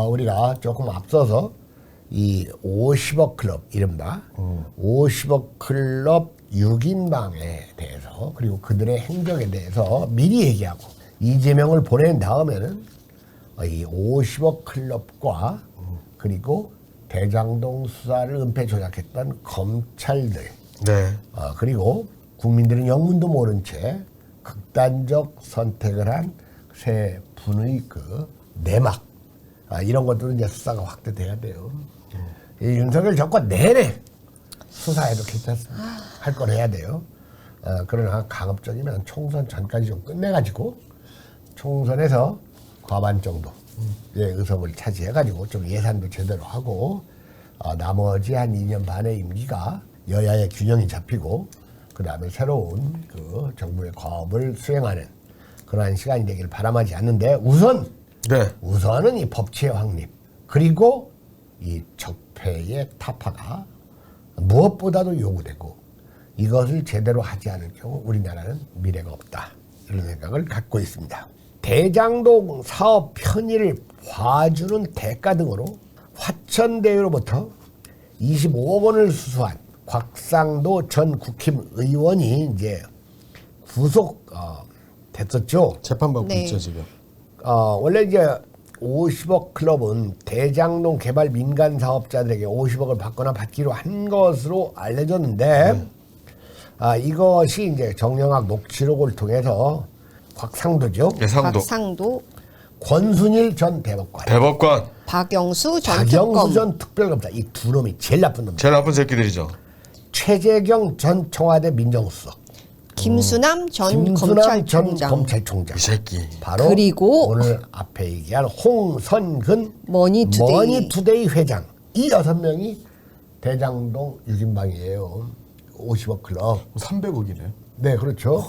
우리가 조금 앞서서 이 50억 클럽 이른바 50억 클럽 6인방에 대해서 그리고 그들의 행적에 대해서 미리 얘기하고 이재명을 보낸 다음에는 이 50억 클럽과 그리고 대장동 수사를 은폐 조작했던 검찰들 네. 그리고 국민들은 영문도 모른 채 극단적 선택을 한 세 분의 그 내막 이런 것들은 이제 수사가 확대돼야 돼요. 이 윤석열 정권 내내 수사해도 괜찮습니다. 할 걸 해야 돼요. 그러나 가급적이면 총선 전까지 좀 끝내가지고 총선에서 과반 정도의 의석을 차지해가지고 좀 예산도 제대로 하고 나머지 한 2년 반의 임기가 여야의 균형이 잡히고 그 다음에 새로운 그 정부의 과업을 수행하는 그러한 시간이 되길 바람하지 않는데 우선은 이 법치의 확립 그리고 이 적폐의 타파가 무엇보다도 요구되고 이것을 제대로 하지 않을 경우 우리나라는 미래가 없다 이런 생각을 갖고 있습니다. 대장동 사업 편의를 봐주는 대가 등으로 화천대유로부터 25억 원을 수수한 곽상도 전 국힘의원이 이제 구속 됐었죠. 재판받고 네. 있죠 지금. 원래 이제 50억 클럽은 대장동 개발 민간 사업자들에게 50억을 받거나 받기로 한 것으로 알려졌는데 이것이 이제 정영학 녹취록을 통해서 곽상도죠. 네, 상도. 곽상도, 권순일 전 대법관, 박영수 전 박영수 특검, 전 특별검사 이 두 놈이 제일 나쁜 놈입니다. 제일 나쁜 새끼들이죠. 최재경 전 청와대 민정수석, 김수남 전 김수남 전 검찰총장, 검찰총장, 이 새끼. 바로 그리고 오늘 앞에 얘기한 홍선근 머니투데이 회장 이 6명이 대장동 6인방이에요. 50억 클럽. 300억이네. 네, 그렇죠.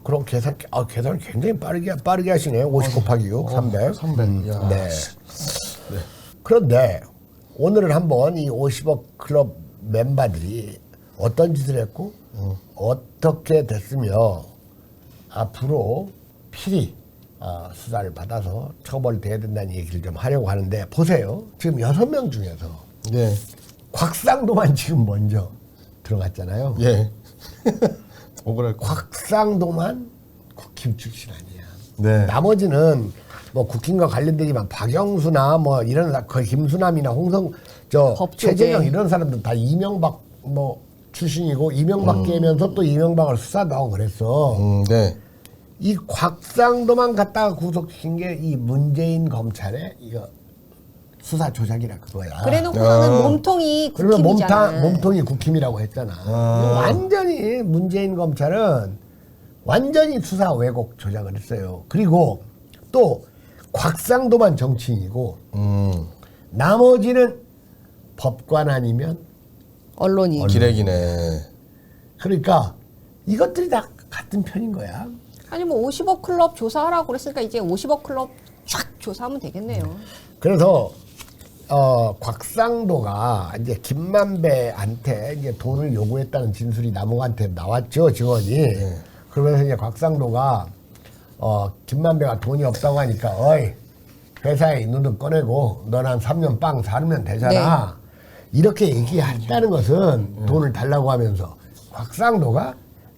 그런 계산을 굉장히 빠르게 하시네. 50 곱하기 6, 300. 300. 야. 네. 그런데 오늘은 한번 이 50억 클럽 멤버들이 어떤 짓을 했고 어떻게 됐으며 앞으로 필히 수사를 받아서 처벌돼야 된다는 얘기를 좀 하려고 하는데 보세요. 지금 6명 중에서 네. 곽상도만 지금 먼저 들어갔잖아요. 예. 억울할 거. 곽상도만 국힘 출신 아니야. 네. 나머지는 뭐 국힘과 관련되지만 박영수나 뭐 이런 그 김수남이나 법조계. 최재형 이런 사람들 다 이명박 뭐 출신이고 이명박 깨면서 또 이명박을 수사도 하고 그랬어. 네. 이 곽상도만 갖다가 구속시킨 게 이 문재인 검찰의 이거 수사 조작이라 그거야. 그래놓고는 몸통이 그러면 국힘이잖아. 몸통이 국힘이라고 했잖아. 완전히 문재인 검찰은 완전히 수사 왜곡 조작을 했어요. 그리고 또 곽상도만 정치인이고 나머지는 법관 아니면 언론이. 기레기네. 그러니까 이것들이 다 같은 편인 거야. 아니 뭐 50억 클럽 조사하라고 그랬으니까 이제 50억 클럽 쫙 조사하면 되겠네요. 그래서 곽상도가 이제 김만배한테 이제 돈을 요구했다는 진술이 남욱한테 나왔죠, 증언이. 그러면서 이제 곽상도가 김만배가 돈이 없다고 하니까 어이 회사에 있는 돈 꺼내고 너는 한 3년 빵 사르면 되잖아. 이렇게 얘기했다는 것은 돈을 달라고 하면서 곽상도가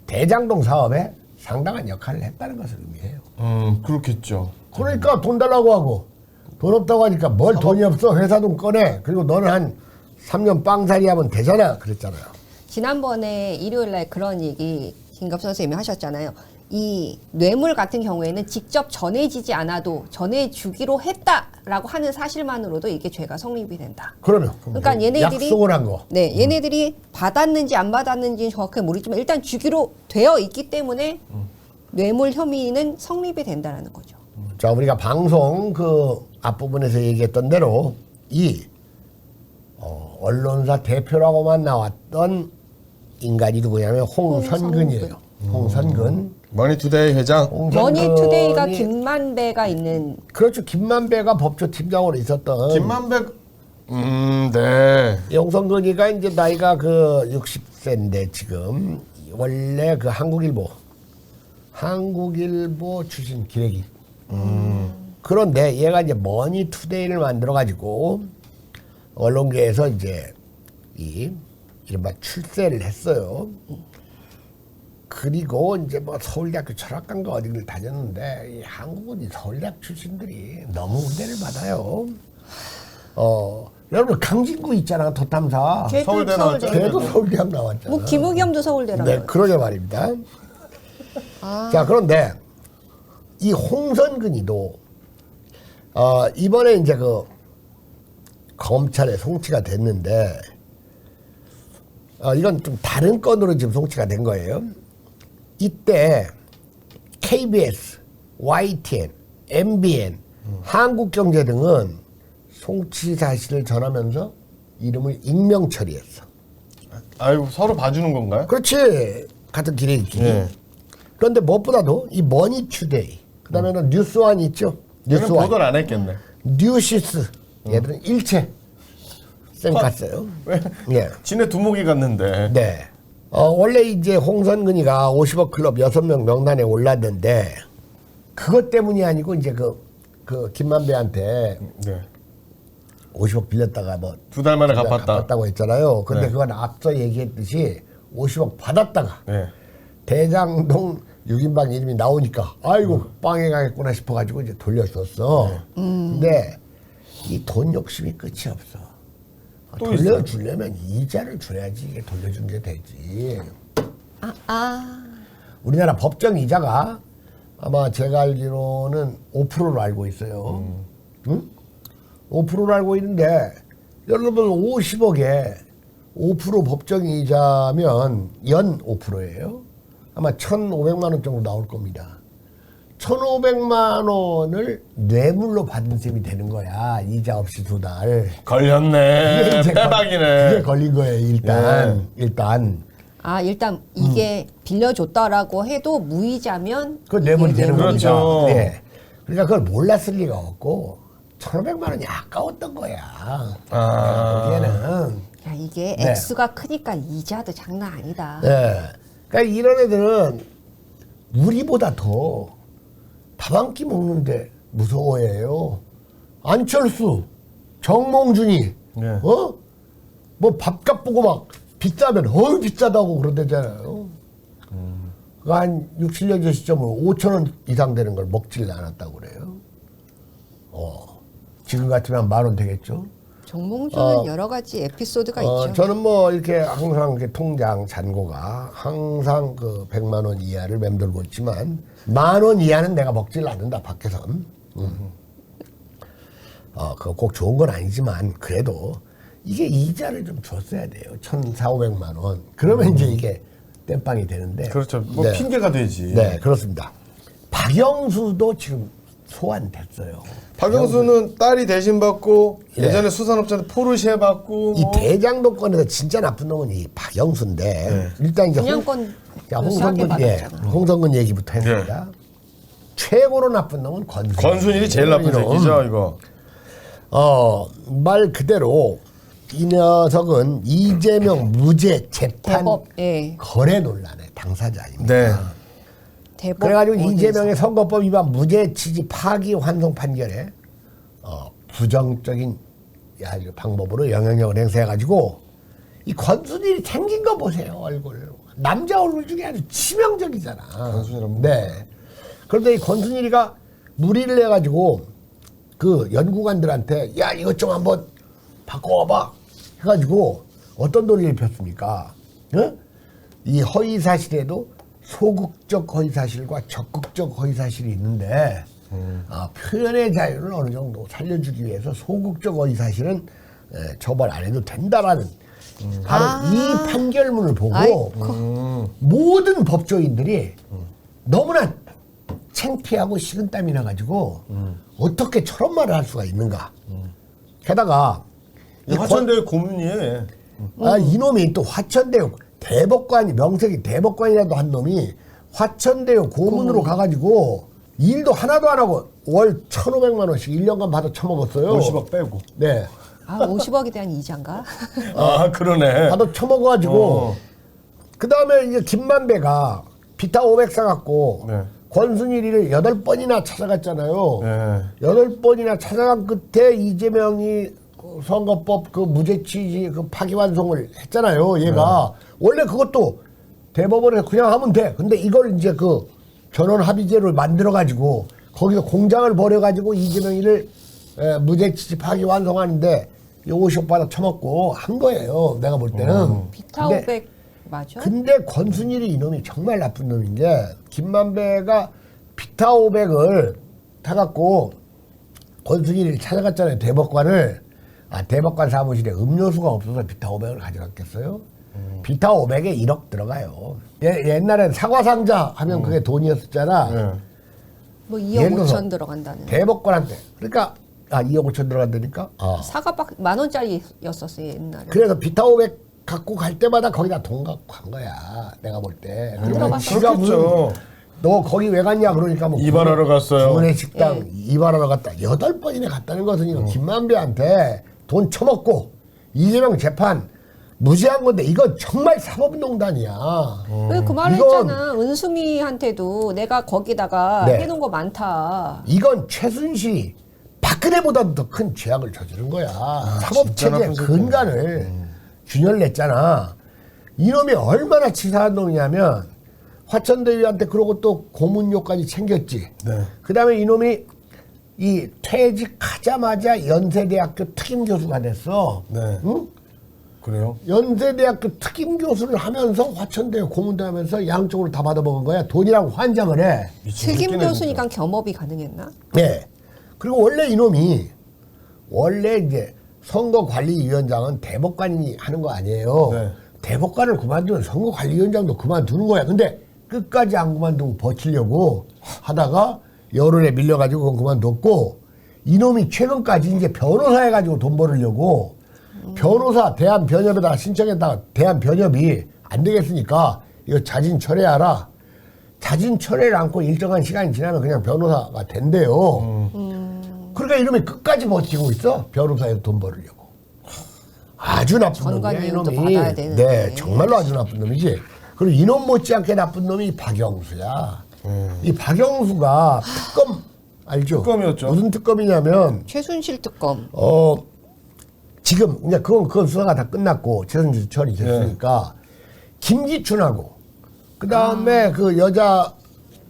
대장동 사업에 상당한 역할을 했다는 것을 의미해요. 그렇겠죠. 그러니까 돈 달라고 하고 돈 없다고 하니까 뭘 돈이 없어 회사 돈 꺼내 그리고 너는 한 3년 빵살이 하면 되잖아 그랬잖아요. 지난번에 일요일날 그런 얘기 김갑 선생님이 하셨잖아요. 이 뇌물 같은 경우에는 직접 전해지지 않아도 전해주기로 했다라고 하는 사실만으로도 이게 죄가 성립이 된다. 그러면 그러니까 얘네들이 약속을 한 거. 네, 얘네들이 받았는지 안 받았는지는 정확하게 모르지만 일단 주기로 되어 있기 때문에 뇌물 혐의는 성립이 된다라는 거죠. 자, 우리가 방송 그 앞부분에서 얘기했던 대로 이 언론사 대표라고만 나왔던 인간이 누구냐면 홍선근이에요. 홍선근. 머니투데이 회장. 머니투데이가 김만배가 있는. 그렇죠. 김만배가 법조팀장으로 있었던. 김만배. 네. 홍선근이가 이제 나이가 그 60세인데 지금 원래 그 한국일보 출신 기레기. 그런데 얘가 이제 머니투데이를 만들어 가지고 언론계에서 이제 이 이른바 출세를 했어요. 그리고 이제 뭐 서울대학교 철학관가 어디를 다녔는데 이 한국은 이 서울대학 출신들이 너무 우대를 받아요. 여러분 강진구 있잖아, 도탐사. 걔도 서울대 나왔잖아요. 걔도 서울대학 나왔잖아. 뭐 김우겸도 서울대라고. 네, 그러게 말입니다. 자, 그런데 이 홍선근이도 이번에 이제 그 검찰에 송치가 됐는데 이건 좀 다른 건으로 지금 송치가 된 거예요. 이때 KBS, YTN, MBN, 한국경제 등은 송치 사실을 전하면서 이름을 익명 처리했어. 아이고 서로 봐주는 건가요? 그렇지. 같은 기레기끼리. 네. 그런데 무엇보다도 이 머니투데이, 그다음에는 뉴스원 있죠. 얘는 뉴스원, 보도를 안 했겠네. 뉴시스, 얘들은 일체 쌩갔어요. 왜? 예. 지네 두목이 갔는데. 네. 원래 이제 홍선근이가 50억 클럽 6명 명단에 올랐는데 그것 때문이 아니고 이제 그 김만배한테 네. 50억 빌렸다가 뭐 2달 만에 갚았다. 갚았다고 했잖아요. 근데 네. 그건 앞서 얘기했듯이 50억 받았다가 네. 대장동 6인방 이름이 나오니까 아이고 빵에 가겠구나 싶어가지고 이제 돌려줬어. 근데 이 돈 욕심이 끝이 없어. 또 돌려주려면 이자를 줘야지 이게 돌려준 게 되지. 우리나라 법정 이자가 아마 제가 알기로는 5%로 알고 있어요. 응? 5%로 알고 있는데 여러분 50억에 5% 법정 이자면 연 5%예요. 아마 1,500만 원 정도 나올 겁니다. 1,500만 뇌물로 받은 셈이 되는 거야. 이자 없이 2달. 걸렸네. 대박이네. 그게 걸린 거예요. 일단. 일단 이게 빌려줬다라고 해도 무이자면 그 뇌물이 이게 되는 뇌물이죠. 그렇죠. 거죠. 예. 그러니까 그걸 몰랐을 리가 없고 1,500만 원이 아까웠던 거야. 여기에는. 야, 이게 네. 액수가 크니까 이자도 장난 아니다. 예. 그러니까 이런 애들은 우리보다 더 밥 한 끼 먹는데 무서워해요. 안철수, 정몽준이, 네. 뭐 밥값 보고 막 비싸면 비싸다고 그러대잖아요. 한 6, 7년 전 시점으로 5천 원 이상 되는 걸 먹질 않았다고 그래요. 지금 같으면 10,000원 되겠죠. 정몽주는 여러 가지 에피소드가 있죠. 저는 뭐 이렇게 항상 이렇게 통장 잔고가 항상 그 100만 원 이하를 맴돌고 있지만 10,000원 이하는 내가 먹질 않는다 밖에선. 그거 꼭 좋은 건 아니지만 그래도 이게 이자를 좀 줬어야 돼요. 1,400~500만 원. 그러면 이제 이게 땜빵이 되는데. 그렇죠. 뭐 네. 핑계가 되지. 네, 그렇습니다. 박영수도 지금 소환됐어요. 박영수는 딸이 대신 받고 예. 예전에 수산업자는 포르쉐 받고 이 뭐. 대장동권에서 진짜 나쁜 놈은 이 박영수인데 일단 이제 분양권 홍성근 받았잖아. 홍성근 얘기부터 했습니다. 최고로 나쁜 놈은 권순일이 제일 나쁜 새끼죠 이거. 말 그대로 이 녀석은 이재명 무죄 재판 대법, 예. 거래 논란의 당사자입니다. 네. 대법 그래가지고 어디에서. 이재명의 선거법 위반 무죄 취지 파기 환송 판결에 부정적인 방법으로 영향력을 행사해가지고 이 권순일이 생긴 거 보세요. 얼굴 남자 얼굴 중에 아주 치명적이잖아. 권순일은 네. 그런데 이 권순일이가 무리를 해가지고 그 연구관들한테 야 이것 좀 한번 바꿔봐 해가지고 어떤 논리를 폈습니까? 이 허위 사실에도 소극적 허위 사실과 적극적 허위 사실이 있는데 표현의 자유를 어느 정도 살려주기 위해서 소극적 허위 사실은 처벌 안 해도 된다라는 바로 이 판결문을 보고 모든 법조인들이 너무나 창피하고 식은땀이 나가지고 어떻게 저런 말을 할 수가 있는가. 게다가 이 화천대유 고문이에요. 이놈이 또 화천대유 대법관이 명색이 대법관이라도 한 놈이 화천대유 고문으로 가가지고 일도 하나도 안 하고 월 1,500만 원씩 1년간 받아 처먹었어요. 50억 빼고. 네. 50억에 대한 이자인가? 그러네. 받아 처먹어가지고 그 다음에 이제 김만배가 비타 500 사갖고 네. 권순일이를 8번이나 찾아갔잖아요. 예. 8번이나 찾아간 끝에 이재명이 선거법 그 무죄취지 그 파기환송을 했잖아요. 얘가 원래 그것도 대법원에서 그냥 하면 돼. 근데 이걸 이제 그 전원 합의제를 만들어 가지고 거기서 공장을 벌여 가지고 이재명이를 무죄취지 파기환송하는데 50억 받아 처먹고 한 거예요. 내가 볼 때는. 비타오백 맞아? 근데 권순일이 이놈이 정말 나쁜 놈인 게 김만배가 비타500을 타갖고 권순일이 찾아갔잖아요. 대법관을. 대법관 사무실에 음료수가 없어서 비타500을 가져갔겠어요? 비타500에 1억 들어가요. 옛날엔 사과상자 하면 그게 돈이었었잖아. 예. 뭐 예를 2억 들어서 5천 들어간다는. 대법관한테. 그러니까 2억 5천 들어간다니까? 사과박 10,000원짜리였었어요 옛날에. 그래서 비타500 갖고 갈 때마다 거기다 돈 갖고 간 거야. 내가 볼 때. 그러면 지가 무슨 그렇겠죠. 너 거기 왜 갔냐 그러니까 뭐 이발하러 갔어요. 구내 식당 이발하러 갔다 8번이나 갔다는 것은 이거 김만배한테 돈 처먹고 이재명 재판 무죄한 건데 이건 정말 사법농단이야. 그 말을 이건- 했잖아. 은수미한테도 내가 거기다가 네. 해놓은 거 많다. 이건 최순실이 박근혜보다도 더 큰 죄악을 저지른 거야. 진짜 사법체제 나쁜 새끼야. 근간을 균열 냈잖아. 이놈이 얼마나 치사한 놈이냐면 화천대유한테 그러고 또 고문료까지 챙겼지. 네. 그 다음에 이놈이 이 퇴직하자마자 연세대학교 특임교수가 됐어. 네. 응? 그래요? 연세대학교 특임교수를 하면서 화천대유 고문도 하면서 양쪽으로 다 받아먹은 거야. 돈이랑 환장을 해. 미친 특임 새끼네, 교수니까 겸업이 가능했나? 네. 그리고 원래 이놈이 원래 이제 선거관리위원장은 대법관이 하는 거 아니에요. 네. 대법관을 그만두면 선거관리위원장도 그만두는 거야. 근데 끝까지 안 그만두고 버티려고 하다가 여론에 밀려가지고 그건 그만뒀고 이놈이 최근까지 이제 변호사 해가지고 돈 벌으려고 변호사 대한변협에다가 신청했다가 대한변협이 안 되겠으니까 이거 자진 철회하라. 자진 철회를 않고 일정한 시간이 지나면 그냥 변호사가 된대요. 그러니까 이놈이 끝까지 버티고 있어. 변호사에서 돈 벌으려고. 아주 나쁜 놈이야 전관이익도 이놈이. 받아야 되는데. 네, 정말로 아주 나쁜 놈이지. 그리고 이놈 못지않게 나쁜 놈이 박영수야. 이 박영수가 특검 알죠? 특검이었죠. 무슨 특검이냐면 최순실 특검. 지금 이제 그건 수사가 다 끝났고 최순실 처리됐으니까 김기춘하고 그 다음에 그 여자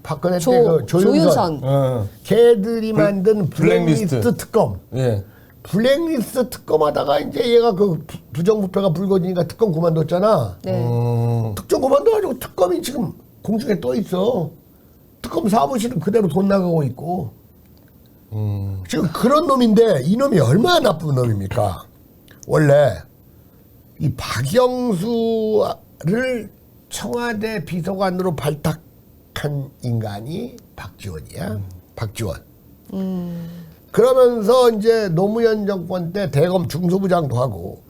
박근혜 때 그 조윤선 조윤선. 예. 걔들이 만든 블랙리스트. 블랙리스트 특검. 예. 블랙리스트 특검하다가 이제 얘가 그 부정부패가 불거지니까 특검 그만뒀잖아. 네. 특검 그만둬가지고 특검이 지금 공중에 떠 있어. 특검 사무실은 그대로 돈 나가고 있고. 지금 그런 놈인데 이놈이 얼마나 나쁜 놈입니까? 원래 이 박영수를 청와대 비서관으로 발탁한 인간이 박지원이야. 박지원. 그러면서 이제 노무현 정권 때 대검 중수부장도 하고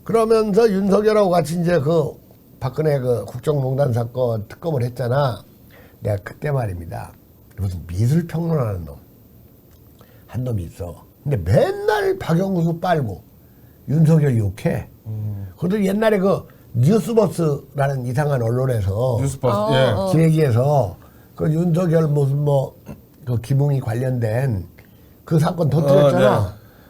그러면서 윤석열하고 같이 이제 그 박근혜 그 국정농단 사건 특검을 했잖아. 내가 그때 말입니다. 무슨 미술평론하는 놈. 한 놈이 있어. 근데 맨날 박영수 빨고 윤석열 욕해. 그것도 옛날에 그 뉴스버스라는 이상한 언론에서 뉴스버스. 예. 기레기에서 그 윤석열 무슨 뭐 그 기붕이 관련된 그 사건 터뜨렸잖아. 네.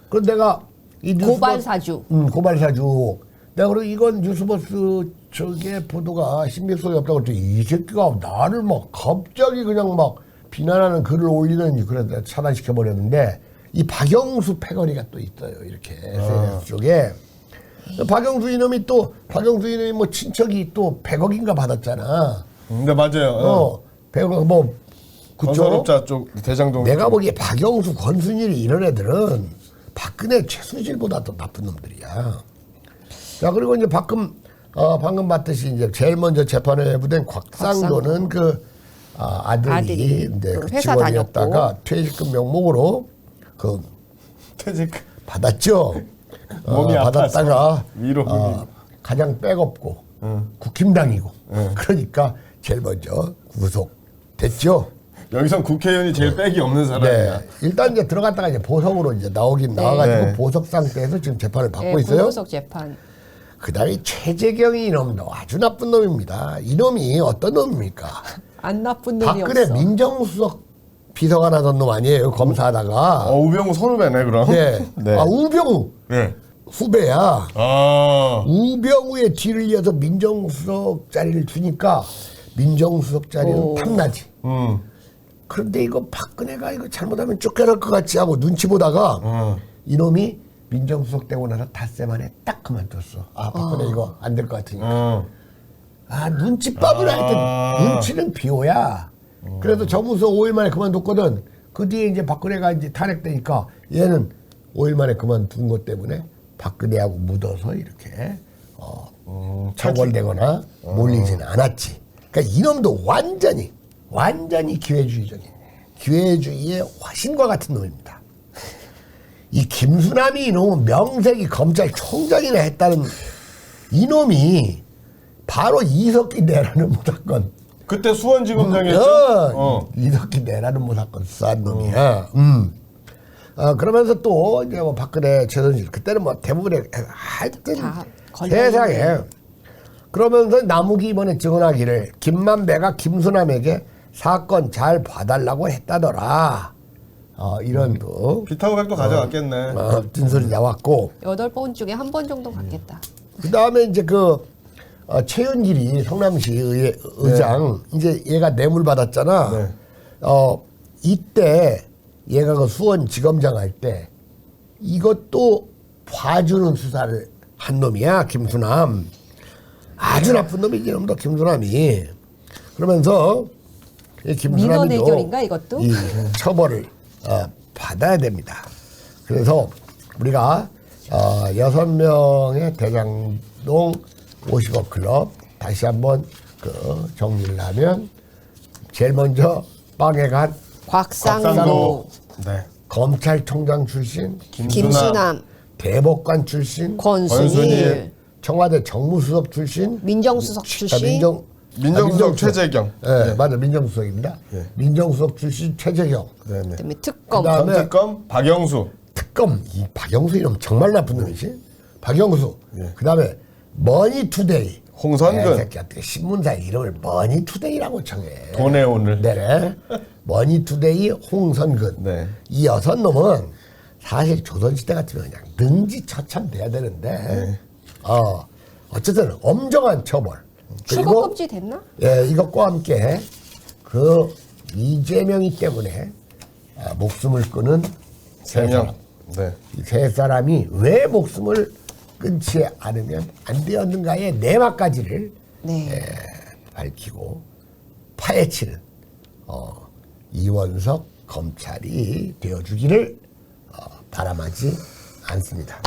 그래서 내가 이 뉴스버스 고발사주. 고발사주. 내가 그리고 이건 뉴스버스 저게 보도가 신빙성이 없다고 했더니 이 새끼가 나를 막 갑자기 그냥 막 비난하는 글을 올리는 그래서 차단시켜 버렸는데 이 박영수 패거리가 또 있어요. 이렇게 SNS 쪽에. 박영수 이놈이 뭐 친척이 또 100억인가 받았잖아. 네, 맞아요. 100억 뭐 그쵸? 건설업자 쪽 대장동. 내가 보기에 박영수, 권순일이 이런 애들은 박근혜, 최순실보다 더 나쁜 놈들이야. 자, 그리고 이제 방금 봤듯이 이제 제일 먼저 재판에 부된 곽상도는 그 아들이 이제 그 그 회사 직원이었다가 다녔고. 퇴직금 명목으로 그 퇴직. 받았죠. 몸이 아파서 받았다가 위로 가장 빼겁고 국힘당이고 그러니까 제일 먼저 구속됐죠. 여기선 국회의원이 제일 빽이 없는 사람이야. 네. 일단 이제 들어갔다가 이제 보석으로 이제 나와가지고 네. 보석 상태에서 지금 재판을 받고 네, 있어요. 불구속 재판. 그 다음에 최재경이 이놈도 아주 나쁜 놈입니다. 이놈이 어떤 놈입니까? 안 나쁜 박근혜 놈이었어. 민정수석 비서관 하던 놈 아니에요? 검사하다가. 우병우 선후배네 그럼. 네. 네. 아, 우병우 네. 후배야. 아. 우병우의 뒤를 이어서 민정수석 자리를 주니까 민정수석 자리는 오. 탐나지. 음. 그런데 이거 박근혜가 이거 잘못하면 쫓겨날 것 같이 하고 눈치 보다가 이놈이 민정수석 되고 나서 닷새 만에 딱 그만뒀어. 아, 박근혜 이거 안 될 것 같으니까. 아, 눈치밥을 하여튼 눈치는 비호야. 그래서 정무수석 5일 만에 그만뒀거든. 그 뒤에 이제 박근혜가 이제 탄핵되니까 얘는 5일 만에 그만둔 것 때문에 박근혜하고 묻어서 이렇게 처벌되거나 몰리지는 않았지. 그러니까 이놈도 완전히 기회주의적인 기회주의의 화신과 같은 놈입니다. 이 김수남이 이놈은 명색이 검찰총장이나 했다는 이놈이 바로 이석기 내라는 무사건. 그때 수원지검장이었죠. 이석기 내라는 무사건 싼 놈이야. 그러면서 또 이제 뭐 박근혜 최순실 그때는 뭐 대부분의 하여튼 다 세상에 그러면서 남욱이 이번에 증언하기를 김만배가 김수남에게 사건 잘 봐달라고 했다더라. 이런 또 비타오백도 가져갔겠네. 진술이 나왔고 8번 중에 한 번 정도 갔겠다. 그 다음에 이제 최윤길이 성남시 의장 이제 얘가 뇌물 받았잖아. 네. 이때 얘가 그 수원지검장 할 때 이것도 봐주는 수사를 한 놈이야 김수남. 아주 나쁜 놈이지 이놈도 김수남이. 그러면서 이 김수남이도 민원해결인가, 이것도? 이 처벌을 받아야 됩니다. 그래서 우리가 6명의 대장동 50억 클럽 다시 한번 정리를 하면 제일 먼저 빵에 간 곽상도, 네. 검찰총장 출신, 김수남, 대법관 출신, 권순일, 청와대 정무수석 출신, 민정수석 출신, 민정수석 최재경. 네, 맞아, 민정수석입니다. 민정수석 출신 최재경. 네네. 그다음에 특검, 그다음에 전특검 박영수. 특검, 이 박영수 이름 정말 나쁜 놈이지. 박영수. 그다음에 머니투데이. 홍선근. 이 새끼야, 신문사 이름을 머니투데이라고 정해. 돈의 오늘. 네. 머니투데이 홍선근. 네. 이 6놈은 사실 조선시대 같으면 그냥 능지처참돼야 되는데 어쨌든 엄정한 처벌. 출국금지 됐나? 예, 이것과 함께 그 이재명이 때문에 목숨을 끊은 세 사람. 네. 이 세 사람이 왜 목숨을 끊지 않으면 안 되었는가의 내막까지를 네. 밝히고 파헤치는 이원석 검찰이 되어주기를 바람하지 않습니다.